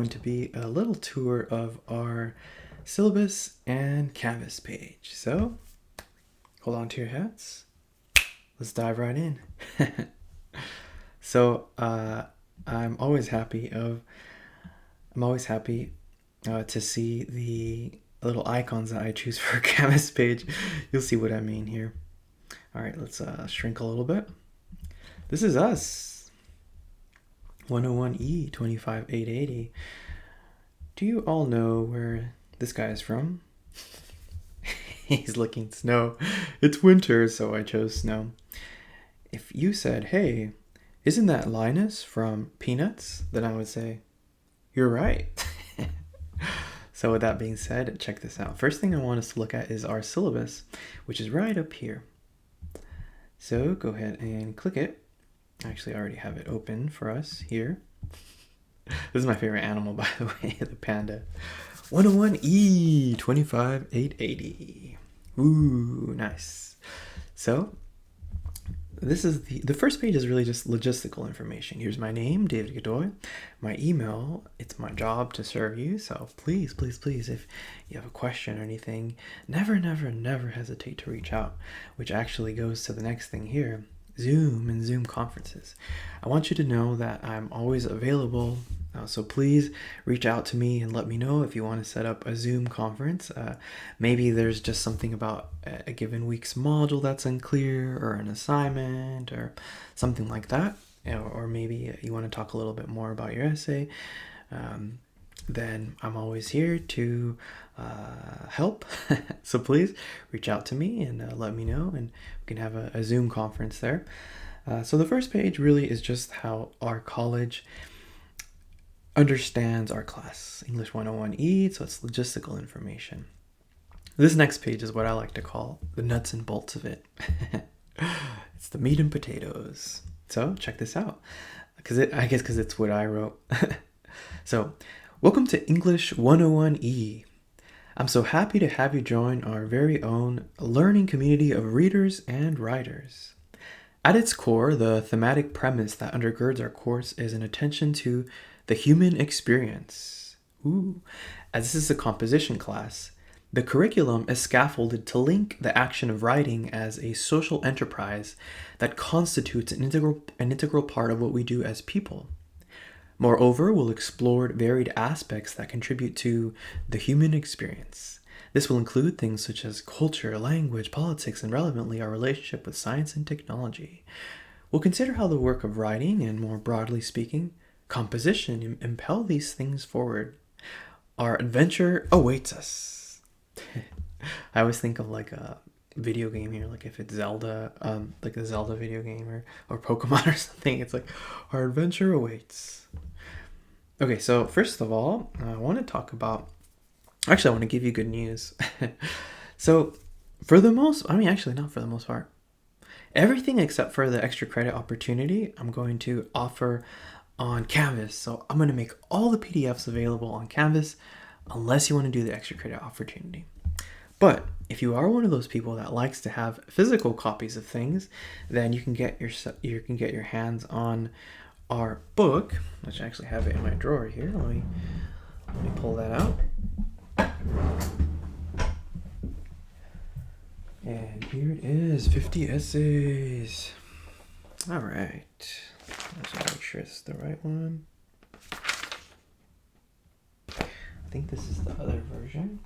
going to be a little tour of our syllabus and Canvas page. So, hold on to your hats. Let's dive right in. So, I'm always happy to see the little icons that I choose for a Canvas page. You'll see what I mean here. All right, let's shrink a little bit. This is us. 101E 25880. Do you all know where this guy is from? He's looking snow. It's winter, so I chose snow. If you said, hey, isn't that Linus from Peanuts? Then I would say, you're right. So with that being said, check this out. First thing I want us to look at is our syllabus, which is right up here. So go ahead and click it. Actually, I already have it open for us here. This is my favorite animal, by the way, the panda. 101E 25880. Ooh, nice. So this is the first page is really just logistical information. Here's my name, David Godoy. My email, it's my job to serve you. So please, if you have a question or anything, never hesitate to reach out, which actually goes to the next thing here. Zoom and Zoom conferences. I want you to know that I'm always available. So please reach out to me and let me know if you want to set up a Zoom conference. Maybe there's just something about a given week's module that's unclear, or an assignment, or something like that. Or maybe you want to talk a little bit more about your essay. Then I'm always here to help. So please reach out to me and let me know, and we can have a Zoom conference there. So the first page really is just how our college understands our class, English 101E, so it's logistical information. This next page is what I like to call the nuts and bolts of it. It's the meat and potatoes. So check this out, because it's what I wrote. So, welcome to English 101E. I'm so happy to have you join our very own learning community of readers and writers. At its core, the thematic premise that undergirds our course is an attention to the human experience. As this is a composition class, the curriculum is scaffolded to link the action of writing as a social enterprise that constitutes an integral part of what we do as people. Moreover, we'll explore varied aspects that contribute to the human experience. This will include things such as culture, language, politics, and relevantly, our relationship with science and technology. We'll consider how the work of writing, and more broadly speaking, composition, impel these things forward. Our adventure awaits us. I always think of like a video game here, like if it's Zelda, like the Zelda video game, or Pokemon or something. It's like, our adventure awaits. Okay, so first of all, I want to give you good news. So not for the most part, everything except for the extra credit opportunity, I'm going to offer on Canvas. So I'm going to make all the PDFs available on Canvas, unless you want to do the extra credit opportunity. But if you are one of those people that likes to have physical copies of things, then you can get your hands on our book, which I actually have it in my drawer here. Let me pull that out. And here it is, 50 essays. All right. Let's make sure it's the right one. I think this is the other version.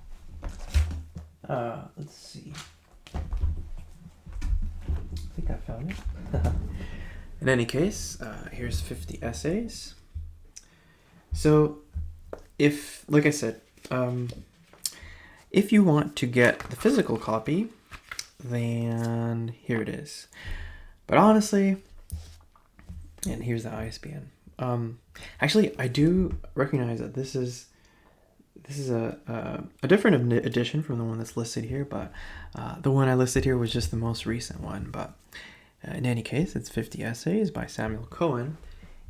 Let's see. I think I found it. In any case, here's 50 essays. So, like I said, if you want to get the physical copy, then here it is. But honestly, and here's the ISBN. Actually, I do recognize that this is a different edition from the one that's listed here, but the one I listed here was just the most recent one. But in any case, it's 50 essays by Samuel Cohen,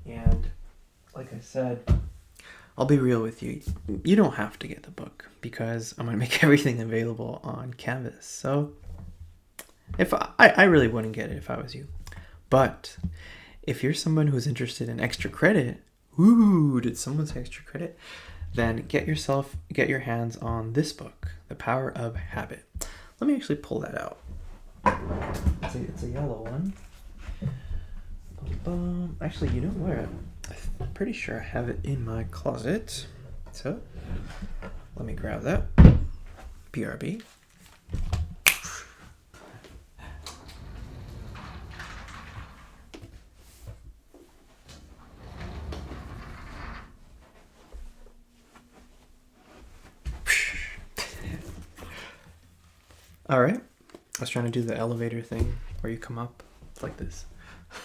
and like I said, I'll be real with you. You don't have to get the book, because I'm going to make everything available on Canvas. So if I really wouldn't get it if I was you. But if you're someone who's interested in extra credit, Ooh, did someone say extra credit? Then get your hands on this book, The Power of Habit. Let me actually pull that out. It's a yellow one. Actually, you know where? I'm pretty sure I have it in my closet. So, let me grab that. BRB. All right. I was trying to do the elevator thing where you come up like this.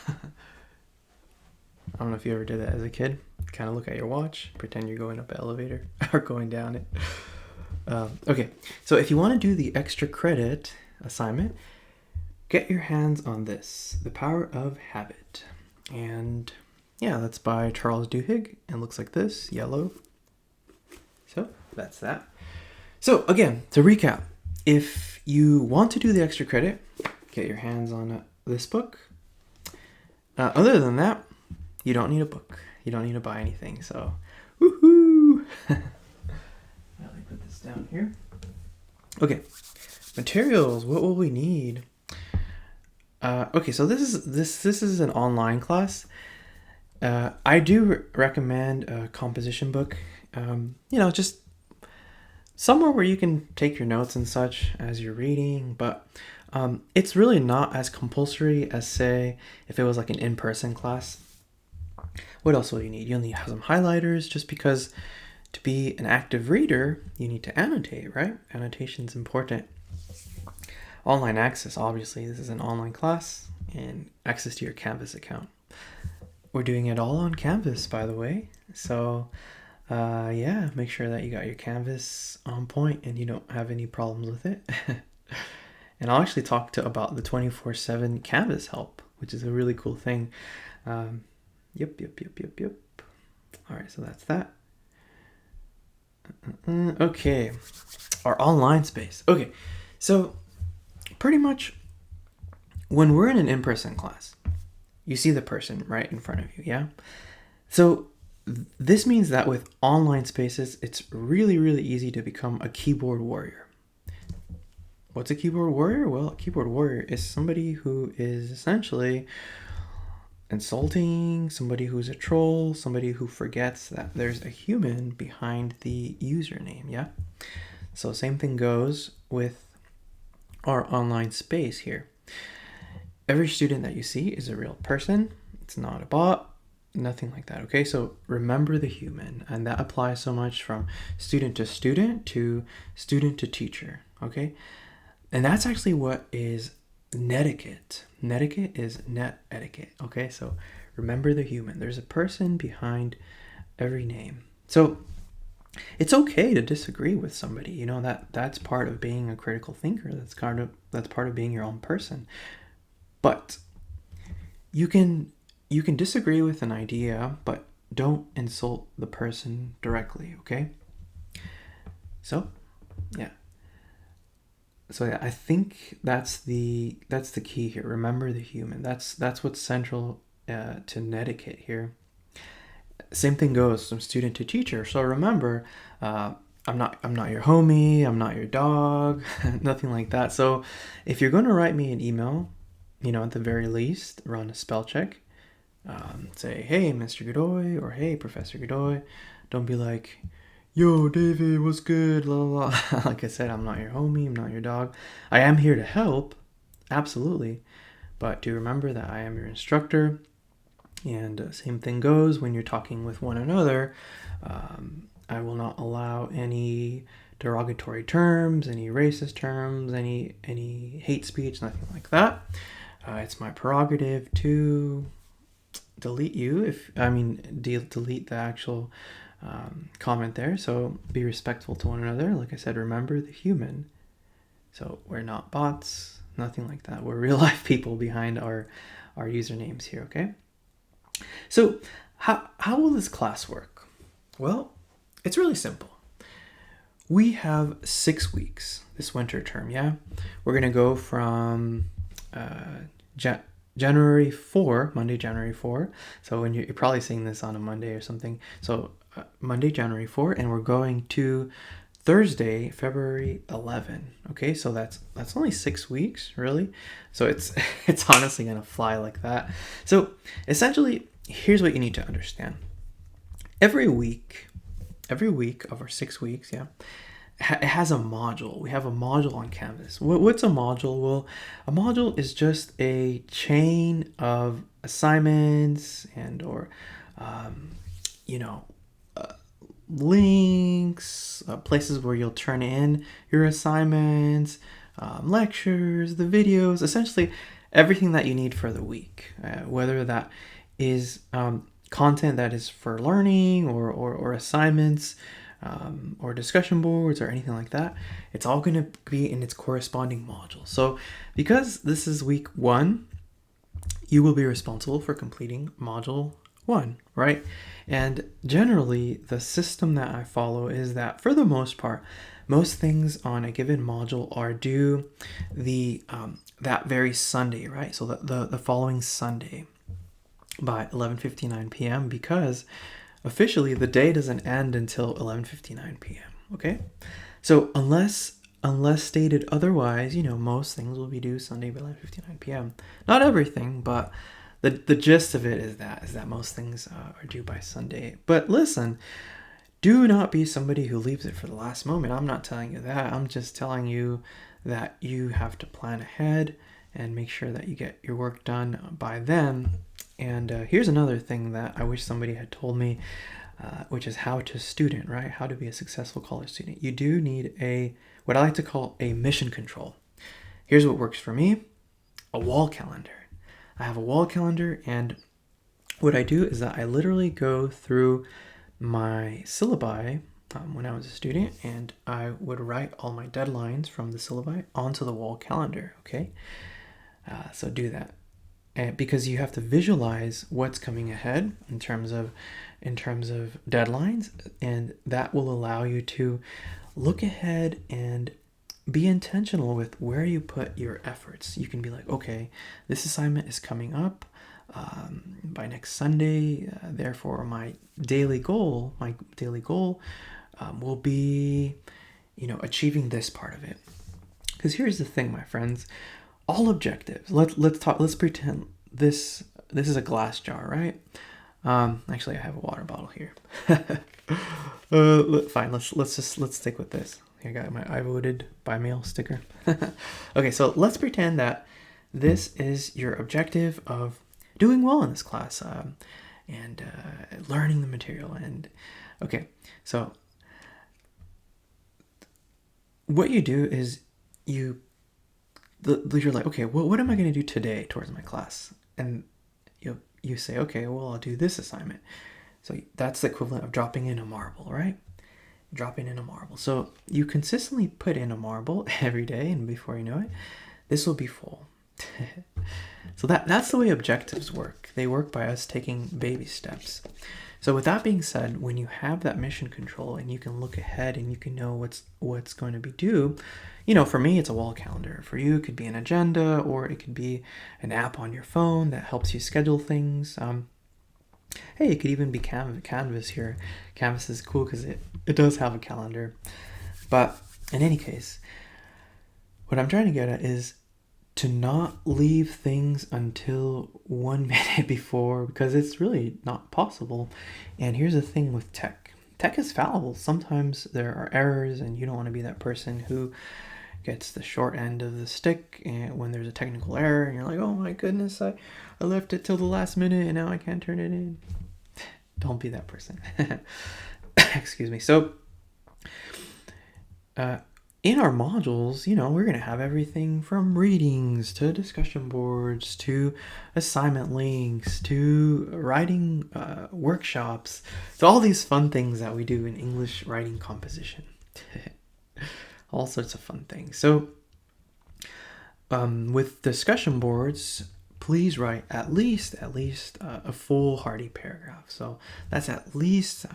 I don't know if you ever did that as a kid. Kind of look at your watch, pretend you're going up an elevator or going down it. Okay, so if you want to do the extra credit assignment, get your hands on this, The Power of Habit. And yeah, that's by Charles Duhigg and looks like this, yellow. So that's that. So again, to recap, if you want to do the extra credit, get your hands on this book. Other than that, you don't need a book. You don't need to buy anything. So, woohoo! Now let me put this down here. Okay, materials. What will we need? Okay, so this is an online class. I do recommend a composition book. Just somewhere where you can take your notes and such as you're reading, but it's really not as compulsory as, say, if it was like an in-person class. What else will you need? You'll need some highlighters, just because to be an active reader, you need to annotate, right? Annotation's important. Online access, obviously, this is an online class, and access to your Canvas account. We're doing it all on Canvas, by the way. So yeah, make sure that you got your Canvas on point and you don't have any problems with it. And I'll actually talk about the 24/7 Canvas help, which is a really cool thing. Yep. All right, so that's that. Okay, our online space. Okay, so pretty much when we're in an in-person class, you see the person right in front of you, yeah? So this means that with online spaces, it's really, really easy to become a keyboard warrior. What's a keyboard warrior? Well, a keyboard warrior is somebody who is essentially insulting, somebody who's a troll, somebody who forgets that there's a human behind the username, yeah? So same thing goes with our online space here. Every student that you see is a real person. It's not a bot, nothing like that, okay? So remember the human, and that applies so much from student to student to teacher, okay? And that's actually what is netiquette. Netiquette is net etiquette, okay? So remember the human. There's a person behind every name. So it's okay to disagree with somebody. You know, that's part of being a critical thinker. That's part of being your own person. But you can disagree with an idea, but don't insult the person directly, okay? So, yeah. So yeah, I think that's the key here. Remember the human. That's what's central to netiquette here. Same thing goes from student to teacher. So remember, I'm not your homie. I'm not your dog. Nothing like that. So if you're going to write me an email, at the very least, run a spell check. Say, hey, Mr. Godoy, or hey, Professor Godoy. Don't be like, yo, David, what's good? Blah, blah, blah. Like I said, I'm not your homie. I'm not your dog. I am here to help. Absolutely. But do remember that I am your instructor. And same thing goes when you're talking with one another. I will not allow any derogatory terms, any racist terms, any hate speech, nothing like that. It's my prerogative to delete you delete the actual comment there. So be respectful to one another. Like I said, remember the human. So we're not bots, nothing like that. We're real life people behind our usernames here, okay? So how will this class work? Well, it's really simple. We have 6 weeks this winter term, yeah? We're going to go from January 4, Monday, January 4. So when you're probably seeing this on a Monday or something. So Monday, January 4, and we're going to Thursday, February 11. Okay, so that's only 6 weeks, really. So it's it's honestly gonna fly like that. So essentially, here's what you need to understand. Every week of our 6 weeks, yeah, it has a module. We have a module on Canvas. What's a module? Well, a module is just a chain of assignments and or you know, links, places where you'll turn in your assignments, lectures, the videos, essentially everything that you need for the week, whether that is content that is for learning or assignments, or discussion boards or anything like that. It's all going to be in its corresponding module. So because this is week 1, you will be responsible for completing module 1, right? And generally, the system that I follow is that for the most part, most things on a given module are due that very Sunday, right? So the following Sunday by 11:59 p.m. because officially the day doesn't end until 11:59 p.m. Okay, so unless stated otherwise, most things will be due Sunday by 11:59 p.m. Not everything, but the gist of it is that most things are due by Sunday. But listen, do not be somebody who leaves it for the last moment. I'm not telling you that. I'm just telling you that you have to plan ahead and make sure that you get your work done by then. And here's another thing that I wish somebody had told me, which is how to student, right? How to be a successful college student. You do need what I like to call a mission control. Here's what works for me: a wall calendar. I have a wall calendar, and what I do is that I literally go through my syllabi when I was a student, and I would write all my deadlines from the syllabi onto the wall calendar. Okay, so do that. Because you have to visualize what's coming ahead in terms of deadlines, and that will allow you to look ahead and be intentional with where you put your efforts. You can be like, okay, this assignment is coming up by next Sunday, therefore my daily goal will be achieving this part of it. Because here's the thing, my friends, all objectives. Let's pretend this is a glass jar, right? Actually, I have a water bottle here. Fine. Let's stick with this. Here, I got my I voted by mail sticker. Okay, so let's pretend that this is your objective of doing well in this class, and learning the material. And okay, so what you do is you're like, okay, well, what am I going to do today towards my class? And you say, okay, well, I'll do this assignment. So that's the equivalent of dropping in a marble, right? Dropping in a marble. So you consistently put in a marble every day, and before you know it, this will be full. So that's the way objectives work. They work by us taking baby steps. So with that being said, when you have that mission control and you can look ahead and you can know what's going to be due, for me, it's a wall calendar. For you, it could be an agenda, or it could be an app on your phone that helps you schedule things. Hey, it could even be Canvas here. Canvas is cool because it does have a calendar. But in any case, what I'm trying to get at is to not leave things until 1 minute before, because it's really not possible. And here's the thing with tech. Tech is fallible. Sometimes there are errors, and you don't want to be that person who gets the short end of the stick and when there's a technical error and you're like, oh my goodness, I left it till the last minute and now I can't turn it in. Don't be that person. Excuse me. So in our modules, we're going to have everything from readings to discussion boards to assignment links to writing workshops to all these fun things that we do in English writing composition. All sorts of fun things. So with discussion boards, please write at least a full hearty paragraph. So that's at least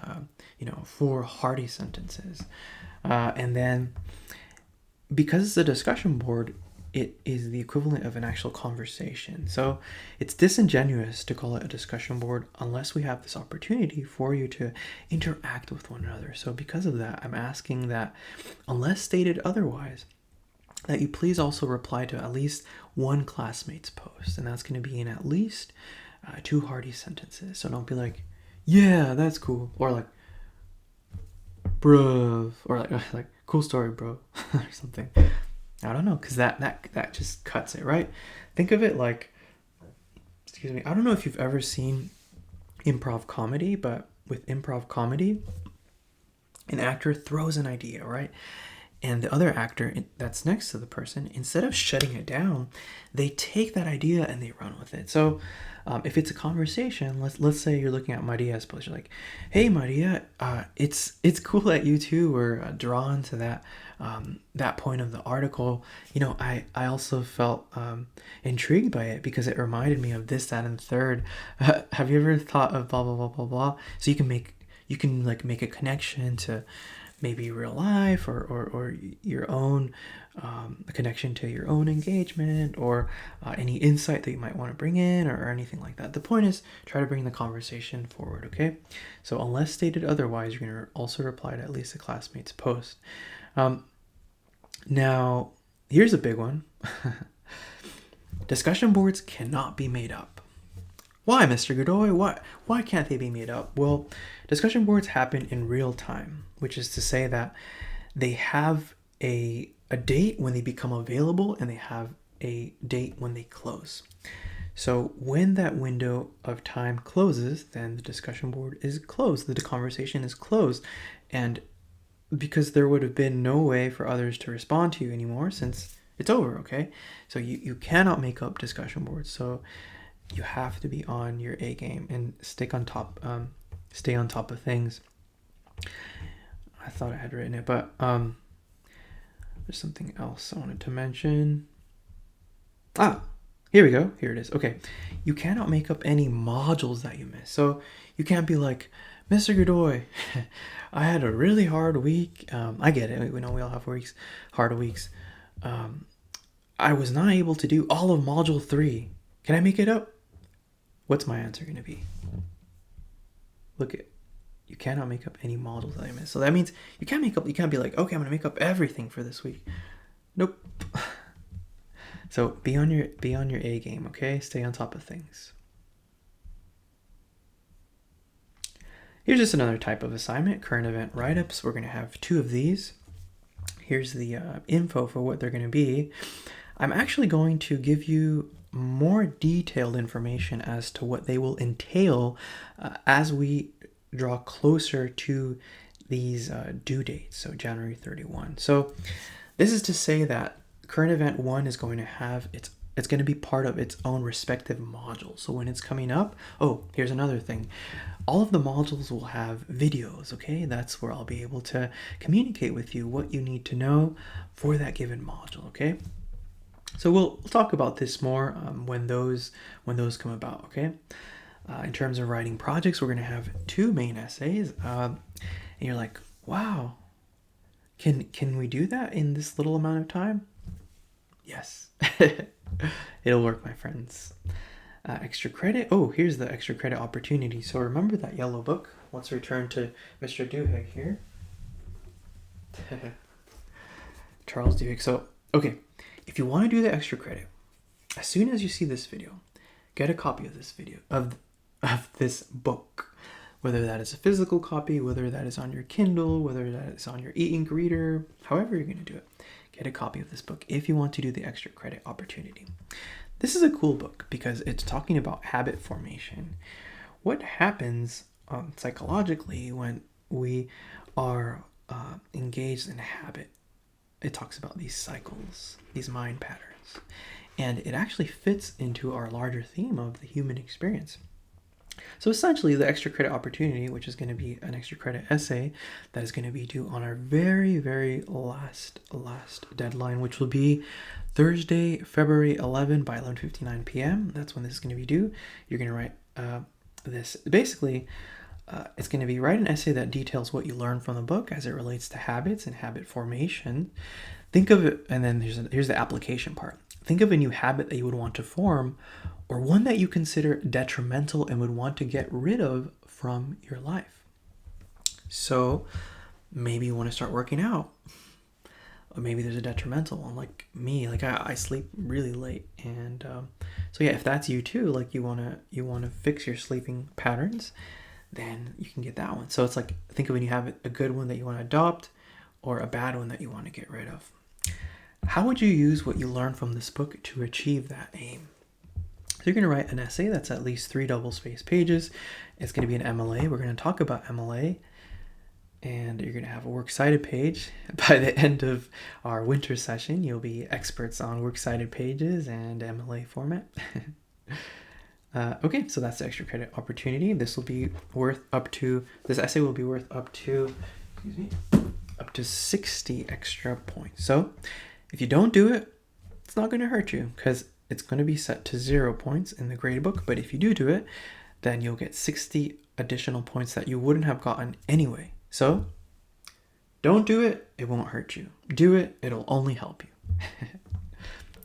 4 hearty sentences. And then because it's a discussion board, it is the equivalent of an actual conversation. So it's disingenuous to call it a discussion board unless we have this opportunity for you to interact with one another. So because of that, I'm asking that, unless stated otherwise, that you please also reply to at least one classmate's post, and that's going to be in at least 2 hearty sentences. So don't be like, yeah, that's cool, or like, bruh, or like cool story, bro, or something. I don't know, because that just cuts it, right? Think of it like, excuse me, I don't know if you've ever seen improv comedy, but with improv comedy, an actor throws an idea, right? And the other actor that's next to the person, instead of shutting it down, they take that idea and they run with it. So if it's a conversation, let's say you're looking at Maria's post, you're like, hey Maria, it's cool that you two were drawn to that point of the article. You know, I also felt intrigued by it because it reminded me of this, that, and the third. Have you ever thought of blah blah blah blah blah? So you can make a connection to maybe real life or your own a connection to your own engagement, or any insight that you might want to bring in, or anything like that. The point is, try to bring the conversation forward, okay? So unless stated otherwise, you're going to also reply to at least a classmate's post. Now, here's a big one. Discussion boards cannot be made up. Why, Mr. Godoy? Why can't they be made up? Well, discussion boards happen in real time, which is to say that they have a date when they become available and they have a date when they close. So when that window of time closes, then the discussion board is closed. The conversation is closed. And because there would have been no way for others to respond to you anymore since it's over, okay? So you cannot make up discussion boards. So you have to be on your A game and stay on top of things. I thought I had written it, but there's something else I wanted to mention. Here we go. Here it is. Okay. You cannot make up any modules that you miss. So you can't be like, Mr. Godoy, I had a really hard week. I get it. We know we all have hard weeks. I was not able to do all of module 3. Can I make it up? What's my answer going to be? Look at, you cannot make up any modules that I miss. So that means you can't be like, okay, I'm going to make up everything for this week. Nope. So be on your A game, okay? Stay on top of things. Here's just another type of assignment, current event write-ups. We're going to have 2 of these. Here's the info for what they're going to be. I'm actually going to give you more detailed information as to what they will entail as we draw closer to these due dates, so January 31. So this is to say that current event 1 is going to have it's going to be part of its own respective module. So when it's coming up, here's another thing. All of the modules will have videos, okay? That's where I'll be able to communicate with you what you need to know for that given module, okay? So we'll talk about this more when those come about, okay? In terms of writing projects, we're going to have 2 main essays. And you're like, wow, can we do that in this little amount of time? Yes. It'll work, my friends. Extra credit. Here's the extra credit opportunity. So remember that yellow book. Let's return to Mr. Duhigg here. Charles Duhigg. So, okay. If you want to do the extra credit, as soon as you see this video, get a copy of this video, of this book. Whether that is a physical copy, whether that is on your Kindle, whether that is on your e-ink reader, however you're going to do it, get a copy of this book if you want to do the extra credit opportunity. This is a cool book because it's talking about habit formation. What happens psychologically when we are engaged in a habit? It talks about these cycles, these mind patterns, and it actually fits into our larger theme of the human experience. So essentially, the extra credit opportunity, which is going to be an extra credit essay that is going to be due on our very, very last deadline, which will be Thursday, February 11 by 11:59 p.m. That's when this is going to be due. You're going to write this. Basically, it's going to be write an essay that details what you learned from the book as it relates to habits and habit formation. Think of it, and then here's the application part. Think of a new habit that you would want to form, or one that you consider detrimental and would want to get rid of from your life. So maybe you want to start working out. Or maybe there's a detrimental one, like me. Like I sleep really late, and so yeah, if that's you too, like you wanna fix your sleeping patterns, then you can get that one. So it's like, think of when you have a good one that you want to adopt, or a bad one that you want to get rid of. How would you use what you learned from this book to achieve that aim? So you're going to write an essay that's at least 3 double-spaced pages. It's going to be an MLA. We're going to talk about MLA. And you're going to have a works cited page. By the end of our winter session, you'll be experts on works cited pages and MLA format. Okay, so that's the extra credit opportunity. This essay will be worth up to, up to 60 extra points. So if you don't do it, it's not going to hurt you because it's going to be set to 0 points in the grade book. But if you do it, then you'll get 60 additional points that you wouldn't have gotten anyway. So don't do it, it won't hurt you. Do it, it'll only help you.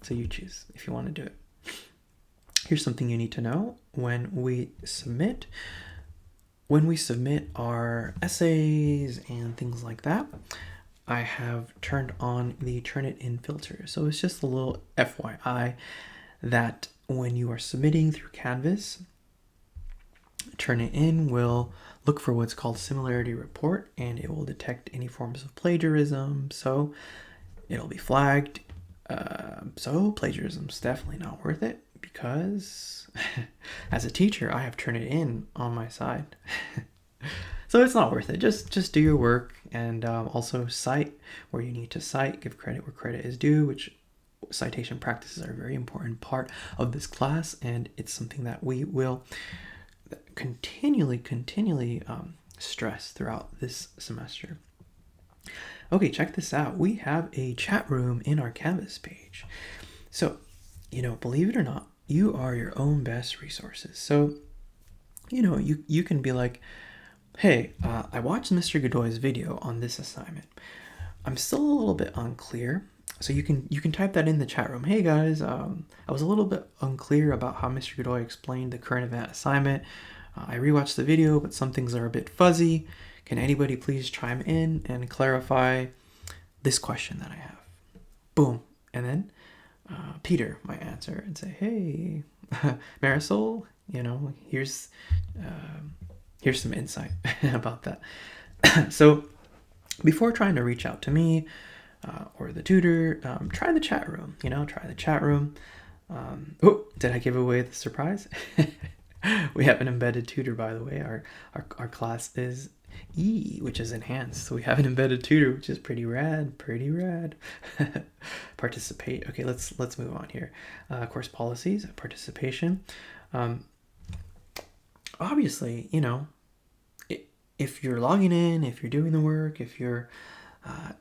So you choose if you want to do it. Here's something you need to know. When we submit our essays and things like that, I have turned on the Turnitin filter. So it's just a little FYI that when you are submitting through Canvas, Turnitin will look for what's called similarity report, and it will detect any forms of plagiarism. So it'll be flagged. So plagiarism's definitely not worth it, because as a teacher, I have Turnitin on my side. So it's not worth it. Just do your work, and also cite where you need to cite, give credit where credit is due, which citation practices are a very important part of this class, and it's something that we will continually stress throughout this semester. Okay, check this out. We have a chat room in our Canvas page. So, believe it or not, you are your own best resources. So, you can be like, hey, I watched Mr. Godoy's video on this assignment. I'm still a little bit unclear. So you can type that in the chat room. Hey guys, I was a little bit unclear about how Mr. Godoy explained the current event assignment. I rewatched the video, but some things are a bit fuzzy. Can anybody please chime in and clarify this question that I have? Boom. And then Peter might answer and say, hey, Marisol, here's some insight about that. So before trying to reach out to me or the tutor, try the chat room, try the chat room. Oh, did I give away the surprise? We have an embedded tutor, by the way. Our class is E, which is enhanced. So we have an embedded tutor, which is pretty rad. Participate. Okay, let's move on here. Course policies, participation. Obviously, if you're logging in, if you're doing the work, if you're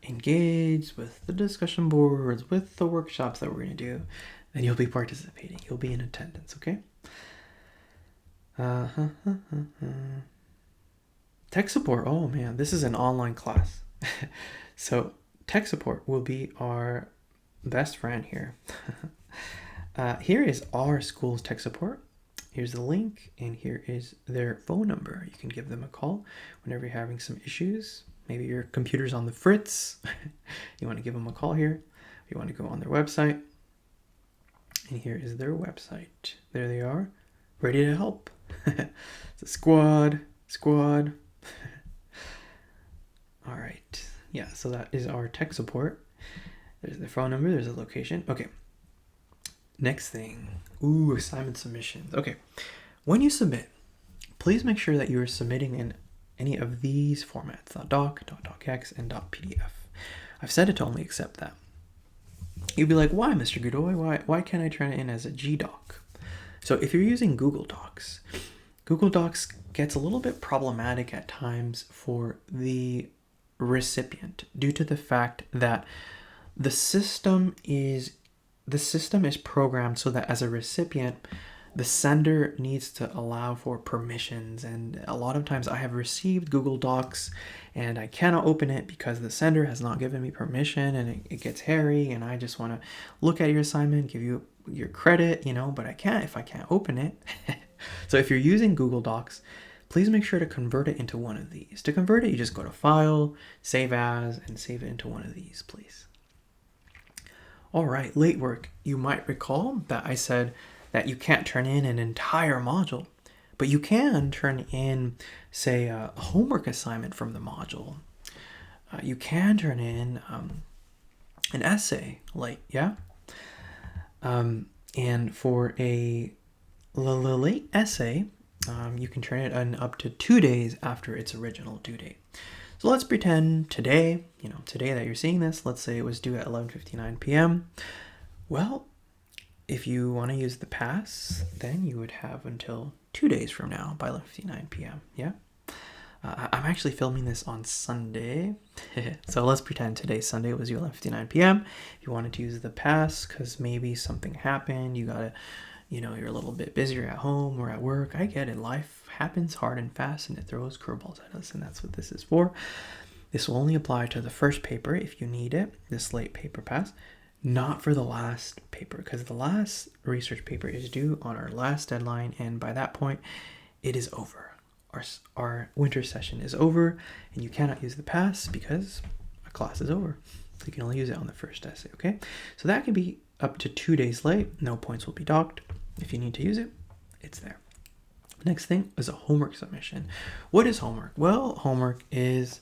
engaged with the discussion boards, with the workshops that we're going to do, then you'll be participating. You'll be in attendance, okay? Tech support. Oh man, this is an online class. So tech support will be our best friend here. Here is our school's tech support. Here's the link, and here is their phone number. You can give them a call whenever you're having some issues. Maybe your computer's on the fritz. You want to give them a call here. You want to go on their website. And here is their website. There they are, ready to help. It's a squad. All right. Yeah, so that is our tech support. There's the phone number. There's a location. Okay. Next thing. Ooh, assignment submissions. Okay. When you submit, please make sure that you are submitting in any of these formats, .doc, .docx, and .pdf. I've set it to only accept that. You'd be like, why, Mr. Godoy? Why can't I turn it in as a GDoc? So if you're using Google Docs gets a little bit problematic at times for the recipient due to the fact that the system is programmed so that as a recipient, the sender needs to allow for permissions, and a lot of times I have received Google Docs and I cannot open it because the sender has not given me permission, and it gets hairy, and I just want to look at your assignment, give you your credit, but I can't if I can't open it. So if you're using Google Docs, please make sure to convert it into one of these. To convert it, you just go to File, Save As, and save it into one of these, please. All right, late work. You might recall that I said that you can't turn in an entire module, but you can turn in, say, a homework assignment from the module. You can turn in an essay late, yeah? And for a late essay, you can turn it in up to 2 days after its original due date. So let's pretend today, today that you're seeing this, let's say it was due at 11:59 p.m. Well, if you want to use the pass, then you would have until 2 days from now by 11:59 p.m. Yeah? I'm actually filming this on Sunday. So let's pretend today's Sunday, was due at 11:59 p.m. You wanted to use the pass because maybe something happened. You gotta, you're a little bit busier at home or at work. I get it. Life happens hard and fast, and it throws curveballs at us, and that's what this is for. This will only apply to the first paper if you need it, this late paper pass, not for the last paper, because the last research paper is due on our last deadline, and by that point, it is over. Our winter session is over, and you cannot use the pass because our class is over. So you can only use it on the first essay, okay? So that can be up to 2 days late. No points will be docked. If you need to use it, it's there. Next thing is a homework submission. What is homework? Well, homework is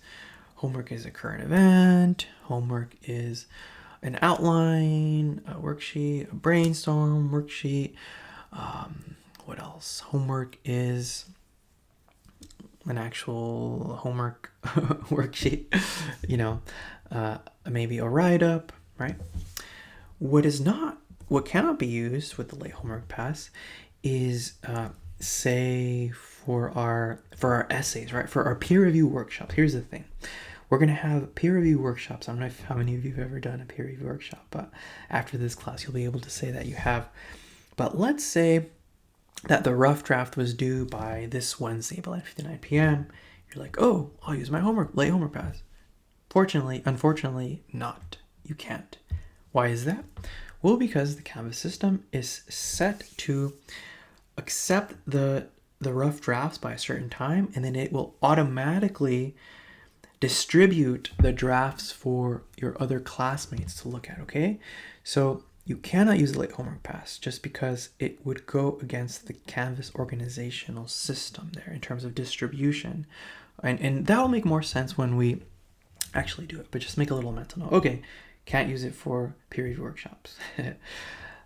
a current event. Homework is an outline, a worksheet, a brainstorm worksheet. What else? Homework is an actual homework worksheet, maybe a write-up, right? What cannot be used with the late homework pass is, say, for our essays, right? For our peer review workshops. Here's the thing. We're going to have peer review workshops. I don't know how many of you have ever done a peer review workshop, but after this class, you'll be able to say that you have. But let's say that the rough draft was due by this Wednesday by 11:59 p.m. You're like, oh, I'll use my late homework pass. Unfortunately, not. You can't. Why is that? Well, because the Canvas system is set to accept the rough drafts by a certain time, and then it will automatically distribute the drafts for your other classmates to look at, okay? So you cannot use the late homework pass just because it would go against the Canvas organizational system there in terms of distribution. And that will make more sense when we actually do it, but just make a little mental note. Okay, can't use it for peer review workshops.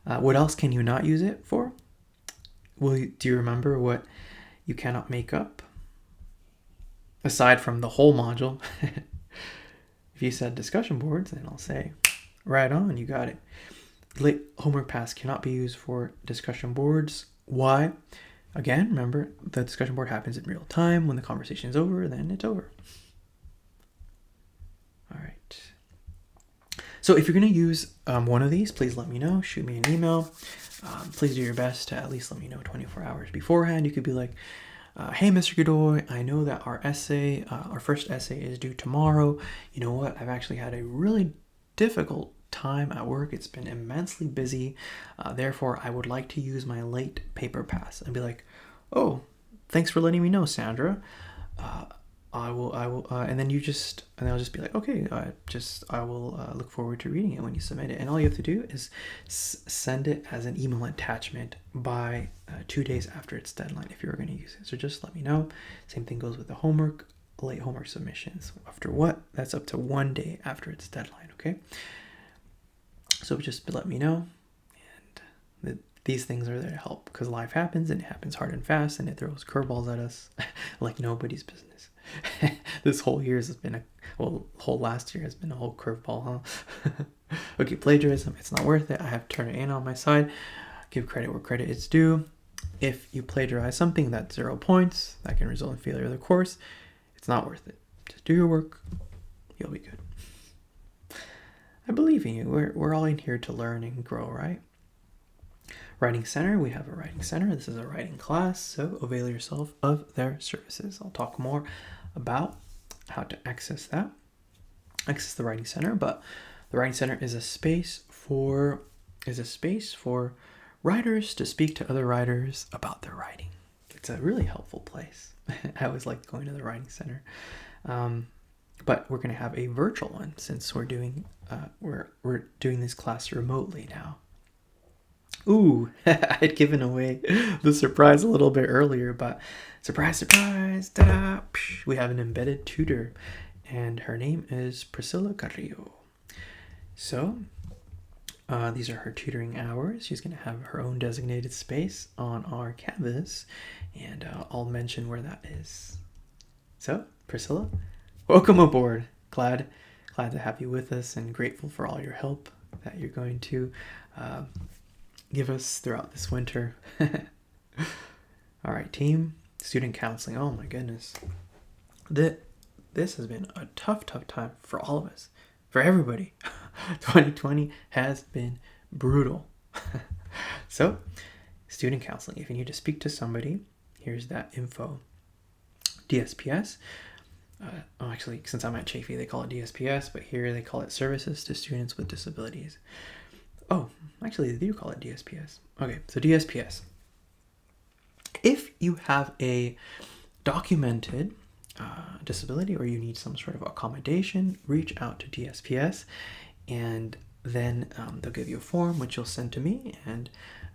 What else can you not use it for? Well, do you remember what you cannot make up? Aside from the whole module. If you said discussion boards, then I'll say, right on, you got it. Late homework pass cannot be used for discussion boards. Why? Again, remember, the discussion board happens in real time. When the conversation is over, then it's over. All right. So if you're going to use one of these, please let me know. Shoot me an email. Please do your best to at least let me know 24 hours beforehand. You could be like, hey, Mr. Godoy, I know that our first essay is due tomorrow. You know what? I've actually had a really difficult time at work. It's been immensely busy. Therefore, I would like to use my late paper pass. And be like, oh, thanks for letting me know, Sandra. I will, and then I'll just be like, okay, I will look forward to reading it when you submit it. And all you have to do is send it as an email attachment by 2 days after its deadline if you're going to use it. So just let me know. Same thing goes with the late homework submissions. After what? That's up to 1 day after its deadline, okay? So just let me know. And these things are there to help because life happens, and it happens hard and fast, and it throws curveballs at us like nobody's business. This whole year has been whole last year has been a whole curveball, huh? Okay, plagiarism, it's not worth it. I have to turn it in on my side. Give credit where credit is due. If you plagiarize something, that's 0 points. That can result in failure of the course. It's not worth it. Just do your work. You'll be good. I believe in you. We're all in here to learn and grow, right? Writing Center, we have a Writing Center. This is a writing class, so avail yourself of their services. I'll talk more about how to access the Writing Center, but the Writing Center is a space for writers to speak to other writers about their writing. It's a really helpful place. I always like going to the Writing Center. But we're going to have a virtual one since we're doing this class remotely now. Ooh, I had given away the surprise a little bit earlier, but surprise, surprise, ta-da! We have an embedded tutor, and her name is Priscilla Carrillo. So, these are her tutoring hours. She's going to have her own designated space on our Canvas, and I'll mention where that is. So, Priscilla, welcome aboard. Glad to have you with us, and grateful for all your help that you're going to give us throughout this winter. All right, team, student counseling. Oh my goodness. This has been a tough time for all of us, for everybody. 2020 has been brutal. So, student counseling. If you need to speak to somebody, here's that info. DSPS. Actually, since I'm at Chafee, they call it DSPS, but here they call it Services to Students with Disabilities. Oh, actually, they do call it DSPS. Okay, so DSPS. If you have a documented disability or you need some sort of accommodation, reach out to DSPS, and then they'll give you a form which you'll send to me, and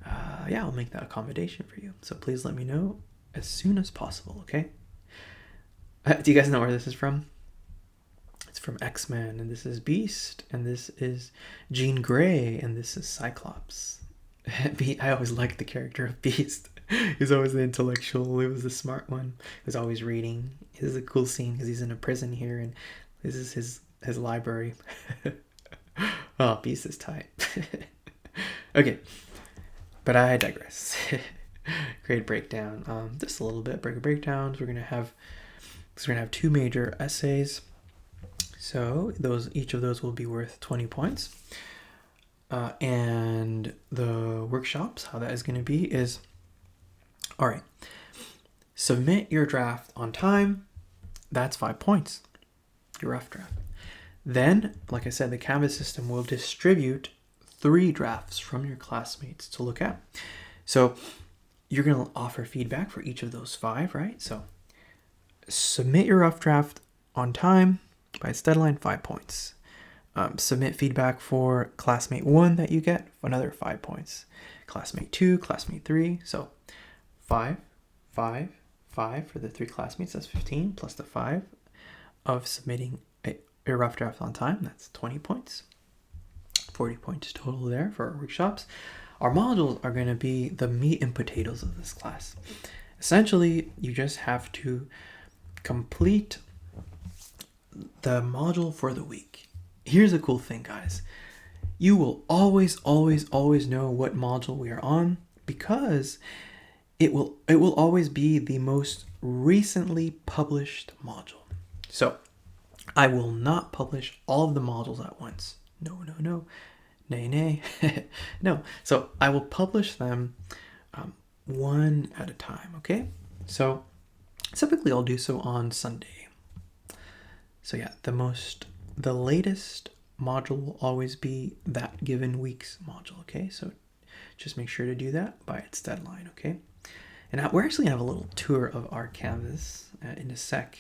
I'll make that accommodation for you. So please let me know as soon as possible, okay? Do you guys know where this is from? It's from X-Men, and this is Beast, and this is Jean Grey, and this is Cyclops. I always liked the character of Beast. He's always the intellectual. He was the smart one. He was always reading. This is a cool scene because he's in a prison here, and this is his library. Oh, Beast is tight. Okay, but I digress. Great breakdown. Just a little bit breakdowns. We're gonna have 2 major essays. So each of those will be worth 20 points. And the workshops, how that is going to be is, all right, submit your draft on time. That's 5 points, your rough draft. Then, like I said, the Canvas system will distribute 3 drafts from your classmates to look at. So you're going to offer feedback for each of those 5, right? So submit your rough draft on time by its deadline, 5 points. Submit feedback for classmate 1 that you get, another 5 points. Classmate 2, classmate 3, so 5 for the 3 classmates, that's 15, plus the 5 of submitting a rough draft on time, that's 20 points. 40 points total there for our workshops. Our modules are going to be the meat and potatoes of this class. Essentially, you just have to complete the module for the week. Here's a cool thing, guys. You will always know what module we are on because it will always be the most recently published module. So I will not publish all of the modules at once. No. Nay. No. So I will publish them one at a time, okay? So typically I'll do so on Sunday. So yeah, the latest module will always be that given week's module, okay? So just make sure to do that by its deadline, okay? And we're actually going to have a little tour of our Canvas in a sec.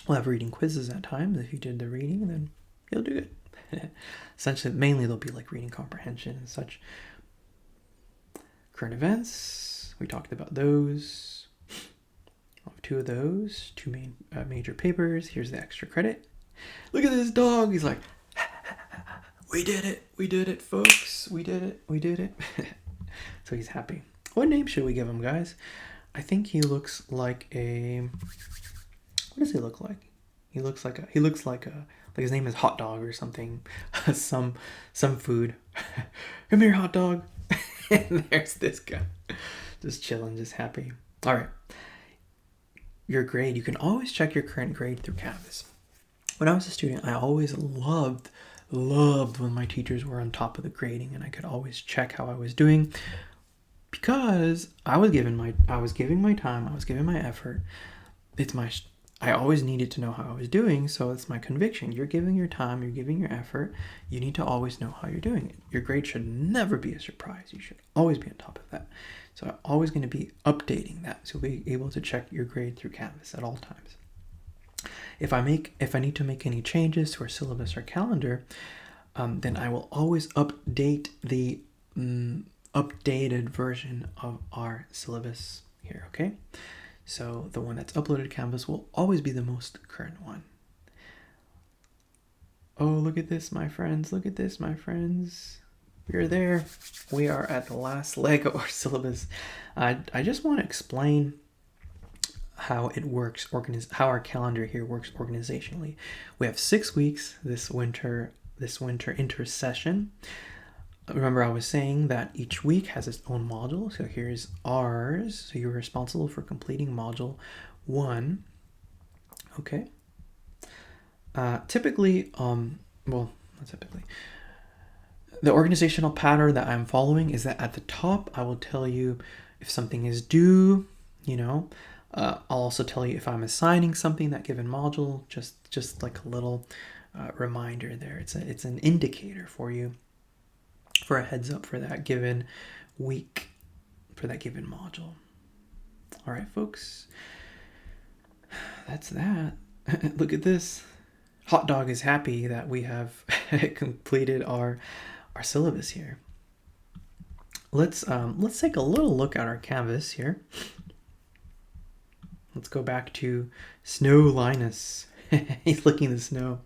We'll have reading quizzes at times. If you did the reading, then you'll do good. Essentially, mainly they'll be like reading comprehension and such. Current events, we talked about those. I'll have 2 of those, 2 major papers. Here's the extra credit. Look at this dog. He's like, we did it, folks. We did it. So he's happy. What name should we give him, guys? I think he looks like a, what does he look like? He looks like his name is Hot Dog or something. some food. Come here, Hot Dog. And there's this guy. Just chilling, just happy. All right. Your grade. You can always check your current grade through Canvas. When I was a student, I always loved loved when my teachers were on top of the grading and I could always check how I was doing, because I was giving my time, I was giving my effort. I always needed to know how I was doing, so it's my conviction. You're giving your time, you're giving your effort. You need to always know how you're doing it. Your grade should never be a surprise. You should always be on top of that. So I'm always going to be updating that, so you'll be able to check your grade through Canvas at all times. If I need to make any changes to our syllabus or calendar, then I will always update the updated version of our syllabus here, okay? So the one that's uploaded to Canvas will always be the most current one. Oh, look at this, my friends. Look at this, my friends. We are there. We are at the last leg of our syllabus. I just want to explain how it works, how our calendar here works organizationally. We have 6 weeks this winter intersession. Remember, I was saying that each week has its own module. So here's ours. So you're responsible for completing module 1. Okay. Typically, well, not typically. The organizational pattern that I'm following is that at the top, I will tell you if something is due, I'll also tell you if I'm assigning something that given module, just like a little reminder there. It's an indicator for you, for a heads up for that given week, for that given module. All right, folks, that's that. Look at this. Hot Dog is happy that we have completed our syllabus here. Let's take a little look at our Canvas here. Let's go back to Snow Linus. He's licking the snow.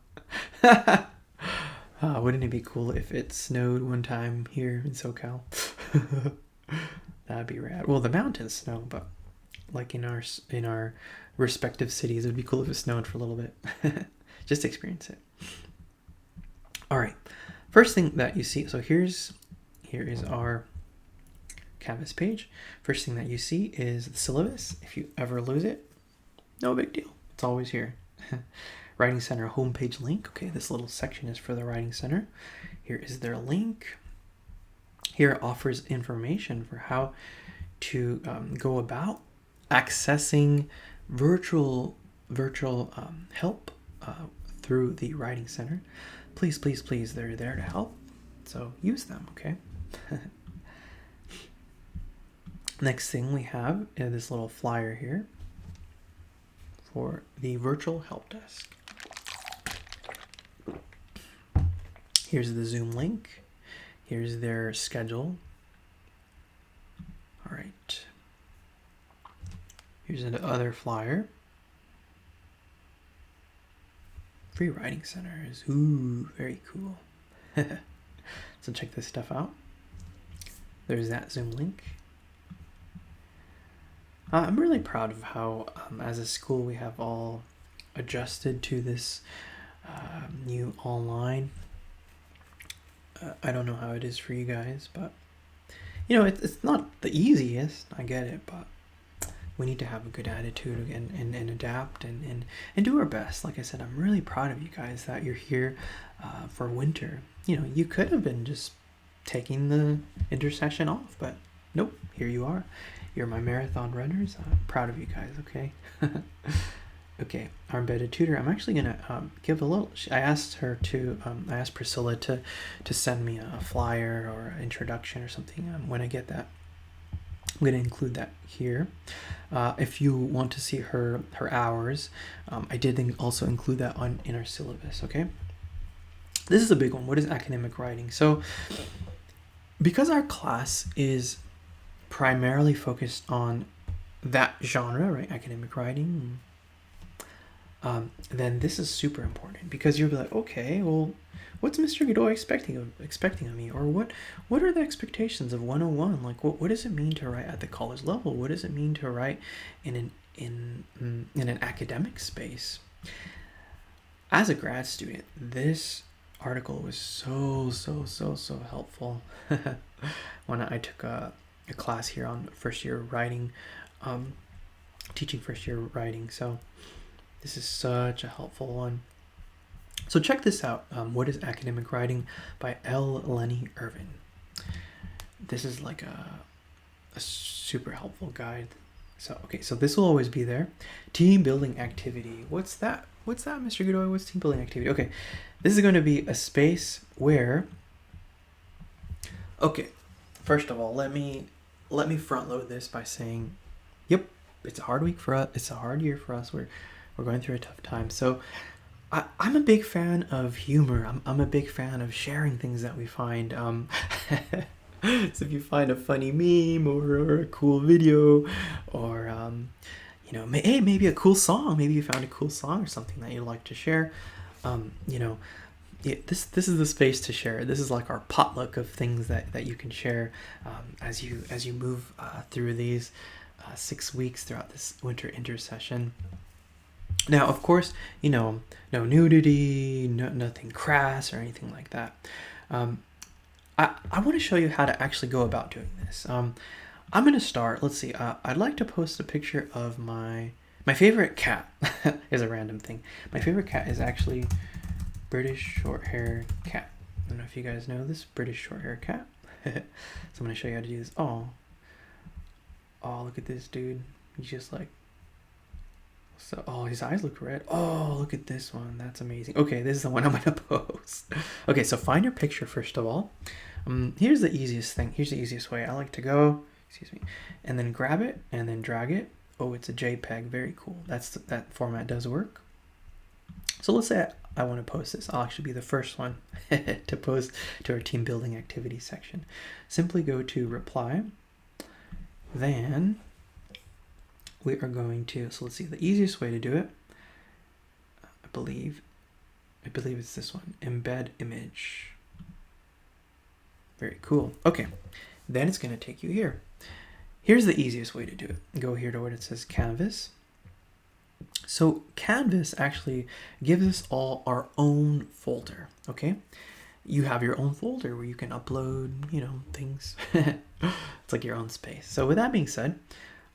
Wouldn't it be cool if it snowed one time here in SoCal? That'd be rad. Well, the mountains snow, but like in our respective cities, it would be cool if it snowed for a little bit. Just to experience it. All right. First thing that you see, so here is our Canvas page. First thing that you see is the syllabus. If you ever lose it, no big deal. It's always here. Writing Center homepage link. Okay, this little section is for the Writing Center. Here is their link. Here it offers information for how to go about accessing virtual help through the Writing Center. Please, they're there to help. So use them, okay? Next thing we have is this little flyer here for the virtual help desk. Here's the Zoom link. Here's their schedule. All right. Here's another flyer. Free Writing Centers. Ooh, very cool. So check this stuff out. There's that Zoom link. I'm really proud of how, as a school, we have all adjusted to this new online. I don't know how it is for you guys, but it's not the easiest. I get it, but we need to have a good attitude and adapt and do our best. Like I said, I'm really proud of you guys that you're here for winter. You could have been just taking the intersession off, but nope, here you are. You're my marathon runners. I'm proud of you guys, okay? Okay, our embedded tutor. I'm actually going to give a little... I asked Priscilla to send me a flyer or an introduction or something when I get that. I'm going to include that here. If you want to see her hours, I did also include that in our syllabus, okay? This is a big one. What is academic writing? So, because our class is primarily focused on that genre, right? Academic writing. Then this is super important, because you'll be like, okay, well, what's Mr. Godoy expecting of me? Or what are the expectations of 101? Like, what does it mean to write at the college level? What does it mean to write in an academic space? As a grad student, this article was so helpful. When I took a class here on first year writing, teaching first year writing. So this is such a helpful one. So check this out. What is Academic Writing by L. Lenny Irvin. This is like a super helpful guide. So, okay, so this will always be there. Team building activity. What's that? What's that, Mr. Godoy? What's team building activity? Okay, this is going to be a space where... Okay, first of all, let me front load this by saying, yep, it's a hard week for us. It's a hard year for us. We're going through a tough time. So I'm a big fan of humor. I'm a big fan of sharing things that we find. So if you find a funny meme or a cool video, or you know, hey, maybe a cool song. Maybe you found a cool song or something that you'd like to share. You know, this is the space to share. This is like our potluck of things that you can share as you move through these 6 weeks throughout this winter intersession. Now, of course, you know, no nudity, nothing crass or anything like that. I want to show you how to actually go about doing this. I'm going to start, let's see, I'd like to post a picture of my favorite cat. Is a random thing. My favorite cat is actually British short-haired cat. I don't know if you guys know this, British short-haired cat. So I'm going to show you how to do this. Oh, look at this dude. He's just like, so, oh, his eyes look red. Oh, look at this one. That's amazing. Okay, this is the one I'm going to post. Okay, so find your picture first of all. Here's the easiest thing. Here's the easiest way. I like to go, excuse me, and then grab it and then drag it. Oh, it's a JPEG. Very cool. That format does work. So let's say I want to post this. I'll actually be the first one to post to our team building activity section. Simply go to reply. Then we are going to, so let's see, the easiest way to do it, I believe it's this one, embed image. Very cool. Okay, then it's going to take you here. Here's the easiest way to do it. Go here to where it says Canvas. So Canvas actually gives us all our own folder, okay? You have your own folder where you can upload, you know, things. It's like your own space. So with that being said,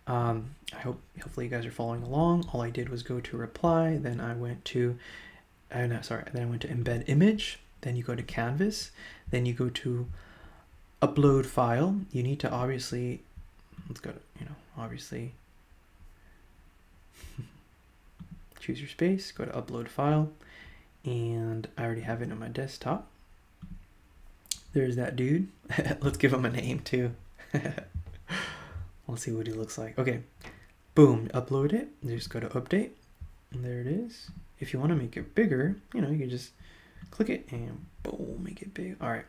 hopefully you guys are following along. All I did was go to reply, then I went to, then I went to embed image, then you go to Canvas, then you go to upload file. You need to obviously, let's go to, you know, obviously choose your space, go to upload file, and I already have it on my desktop. There's that dude. Let's give him a name too. Let's see what he looks like. Okay, boom, upload it. Just go to update, and there it is. If you want to make it bigger, you know, you can just click it and boom, make it big. All right.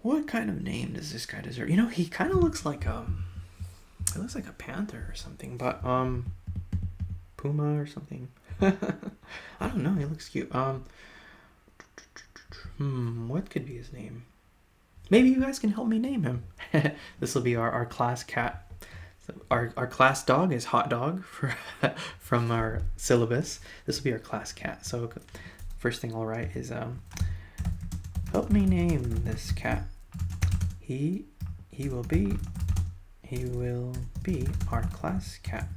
What kind of name does this guy deserve? You know, he kind of looks like it looks like a panther or something, but Puma or something. I don't know. He looks cute. What could be his name? Maybe you guys can help me name him. This will be our class cat. So our class dog is Hot Dog from our syllabus. This will be our class cat. So first thing I'll write is help me name this cat. He will be our class cat.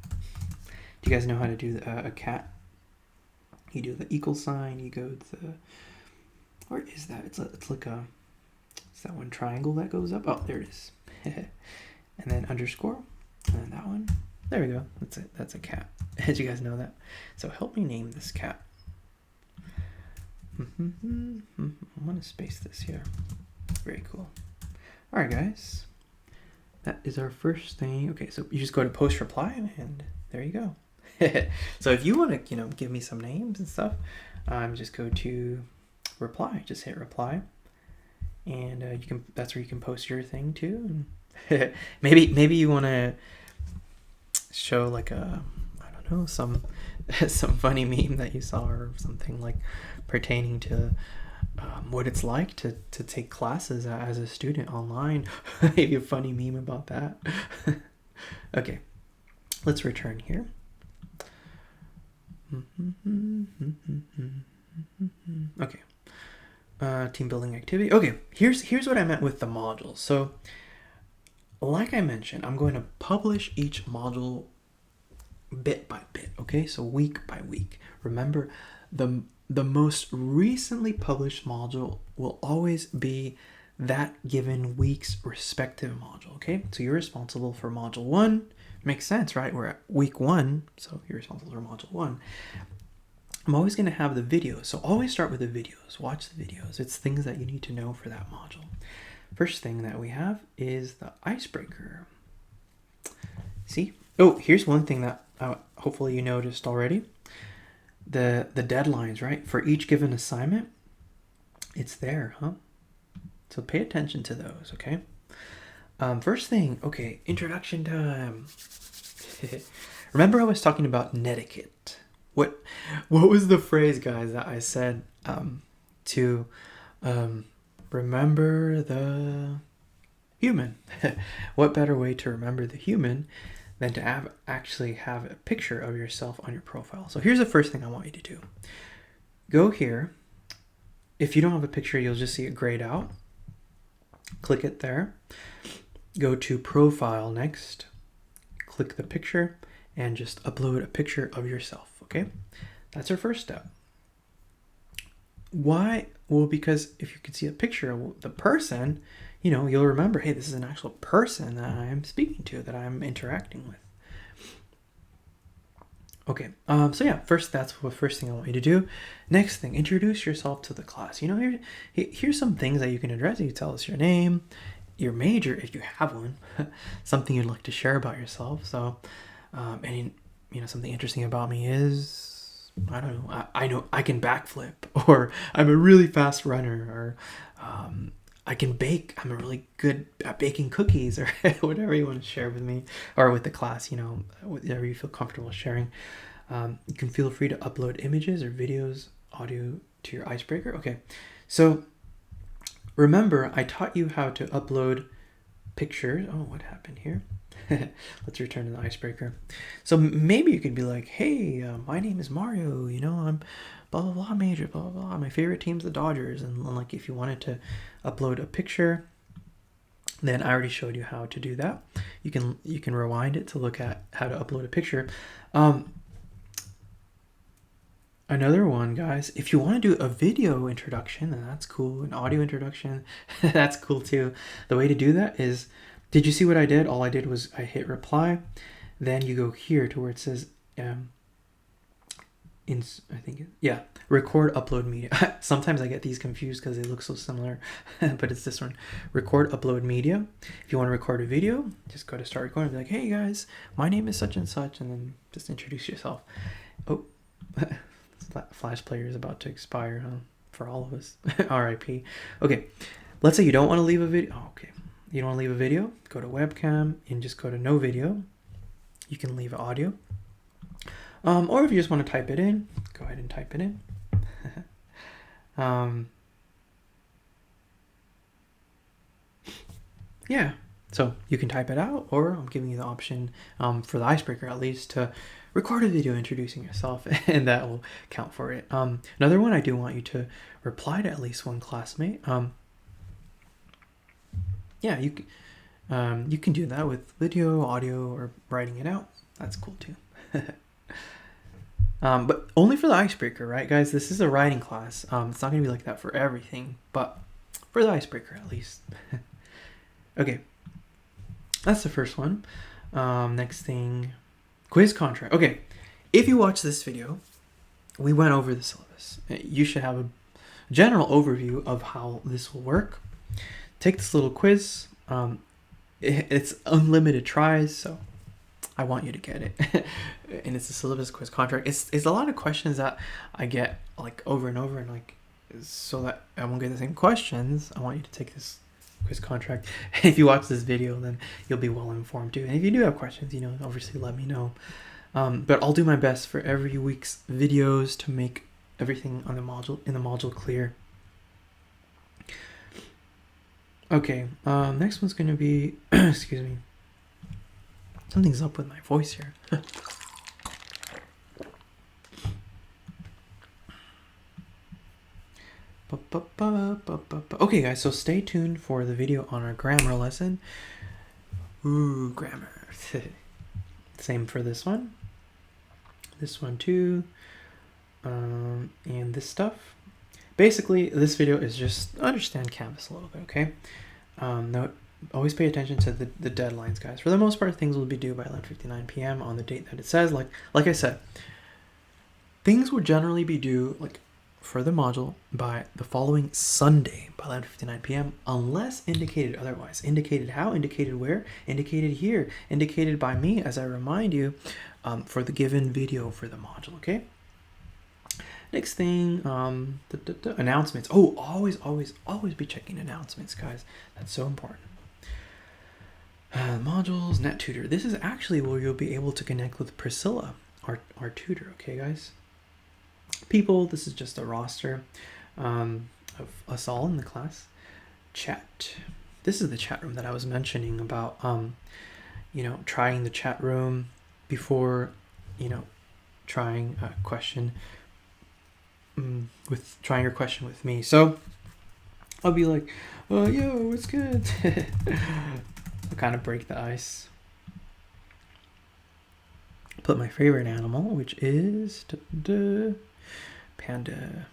Do you guys know how to do a cat? You do the equal sign. You go to the, where is that? It's like a, it's that one triangle that goes up. Oh, there it is. And then underscore, and then that one. There we go. That's it. That's a cat. Did you guys know that? So help me name this cat. I'm gonna space this here. Very cool. All right, guys. That is our first thing. Okay, so you just go to post reply, and there you go. So if you want to, you know, give me some names and stuff, just go to reply. Just hit reply, and you can. That's where you can post your thing too. And maybe you want to show like a, I don't know, some funny meme that you saw or something like pertaining to what it's like to take classes as a student online. Maybe a funny meme about that. Okay, let's return here. Okay, team building activity. Okay, here's what I meant with the modules. So like I mentioned, I'm going to publish each module bit by bit, okay? So week by week. Remember, the the most recently published module will always be that given week's respective module, okay? So you're responsible for module 1. Makes sense, right? We're at week 1, so you're responsible for module 1. I'm always going to have the videos, so always start with the videos. Watch the videos. It's things that you need to know for that module. First thing that we have is the icebreaker. See? Oh, here's one thing that hopefully you noticed already. The deadlines, right? For each given assignment, it's there, huh? So pay attention to those, okay? First thing, okay, introduction time. Remember I was talking about netiquette. What was the phrase, guys, that I said to remember the human? What better way to remember the human than to actually have a picture of yourself on your profile? So here's the first thing I want you to do. Go here. If you don't have a picture, you'll just see it grayed out. Click it there. Go to profile next. Click the picture and just upload a picture of yourself, okay? That's our first step. Why? Well, because if you can see a picture of the person, you know, you'll remember, hey, this is an actual person that I'm speaking to, that I'm interacting with. Okay, so yeah, that's the first thing I want you to do. Next thing, introduce yourself to the class. You know, here's some things that you can address. You tell us your name, your major, if you have one, something you'd like to share about yourself. So, and you know, something interesting about me is, I don't know, I know I can backflip, or I'm a really fast runner, or I can bake. I'm really good at baking cookies, or whatever you want to share with me or with the class, you know, whatever you feel comfortable sharing. You can feel free to upload images or videos, audio to your icebreaker. Okay, so remember, I taught you how to upload pictures. Oh, what happened here? Let's return to the icebreaker. So maybe you could be like, hey, my name is Mario, you know, I'm blah blah blah major, blah blah blah, my favorite team's the Dodgers. And like, if you wanted to upload a picture, then I already showed you how to do that. You can rewind it to look at how to upload a picture. Another one, guys, if you want to do a video introduction, then that's cool. An audio introduction, that's cool too. The way to do that is, did you see what I did? All I did was I hit reply. Then you go here to where it says, record upload media. Sometimes I get these confused because they look so similar, but it's this one. Record upload media. If you want to record a video, just go to start recording. Be like, hey guys, my name is such and such, and then just introduce yourself. Oh, Flash player is about to expire, huh? For all of us. RIP. Okay, let's say you don't want to leave a video. Oh, okay. You don't want to leave a video, go to webcam and just go to no video. You can leave audio. Or if you just want to type it in, go ahead and type it in. Yeah, so you can type it out, or I'm giving you the option for the icebreaker at least to record a video introducing yourself, and that will count for it. Another one, I do want you to reply to at least one classmate. Yeah, you can do that with video, audio, or writing it out. That's cool too. But only for the icebreaker, right, guys? This is a writing class. It's not going to be like that for everything, but for the icebreaker at least. Okay, that's the first one. Next thing, quiz contract. Okay, if you watch this video, we went over the syllabus. You should have a general overview of how this will work. Take this little quiz. It's unlimited tries, so I want you to get it. And it's a syllabus quiz contract. It's a lot of questions that I get like over and over, and like, so that I won't get the same questions, I want you to take this quiz contract. If you watch this video, then you'll be well informed too. And if you do have questions, you know, obviously let me know. But I'll do my best for every week's videos to make everything on the module clear. Okay, next one's going to be, excuse me, something's up with my voice here. Okay, guys, so stay tuned for the video on our grammar lesson. Ooh, grammar. Same for this one. This one too. and this stuff. Basically, this video is just understand Canvas a little bit, okay? No, always pay attention to the deadlines, guys. For the most part, things will be due by 11:59 p.m. on the date that it says. Like I said, things would generally be due like for the module by the following Sunday by 11:59 p.m. unless indicated otherwise. Indicated how? Indicated where? Indicated here. Indicated by me, as I remind you, for the given video for the module, okay? Next thing, announcements. Oh, always be checking announcements, guys. That's so important. Modules, NetTutor. This is actually where you'll be able to connect with Priscilla, our tutor, okay, guys? People, this is just a roster of us all in the class. Chat. This is the chat room that I was mentioning about, you know, trying the chat room before, you know, trying a question trying your question with me. So I'll be like, oh, yo, what's good? I'll kind of break the ice. Put my favorite animal, which is panda.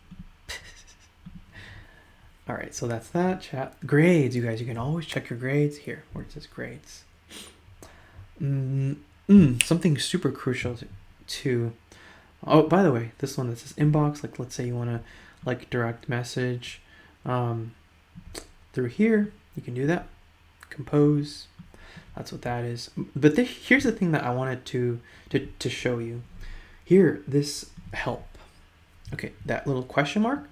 All right, so that's that. Chat. Grades, you guys, you can always check your grades here where it says grades. Something super crucial to oh, by the way, this one that says inbox, like let's say you want to like direct message through here, you can do that. Compose, that's what that is. But here's the thing that I wanted to show you. Here, this help. Okay, that little question mark.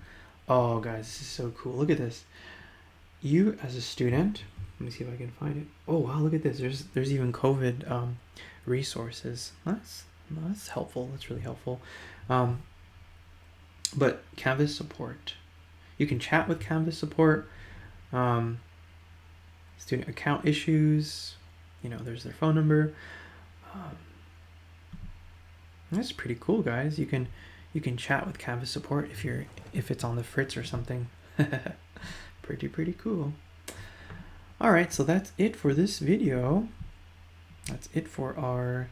Oh, guys, this is so cool. Look at this. You as a student, let me see if I can find it. Oh, wow, look at this. There's even COVID resources. That's helpful. That's really helpful. But Canvas support. You can chat with Canvas support. Student account issues. You know, there's their phone number. That's pretty cool, guys. You can chat with Canvas support if it's on the fritz or something. Pretty cool. All right, so that's it for this video. That's it for our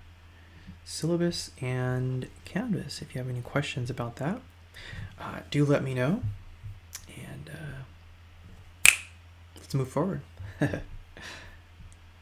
syllabus and Canvas. If you have any questions about that, do let me know, and let's move forward.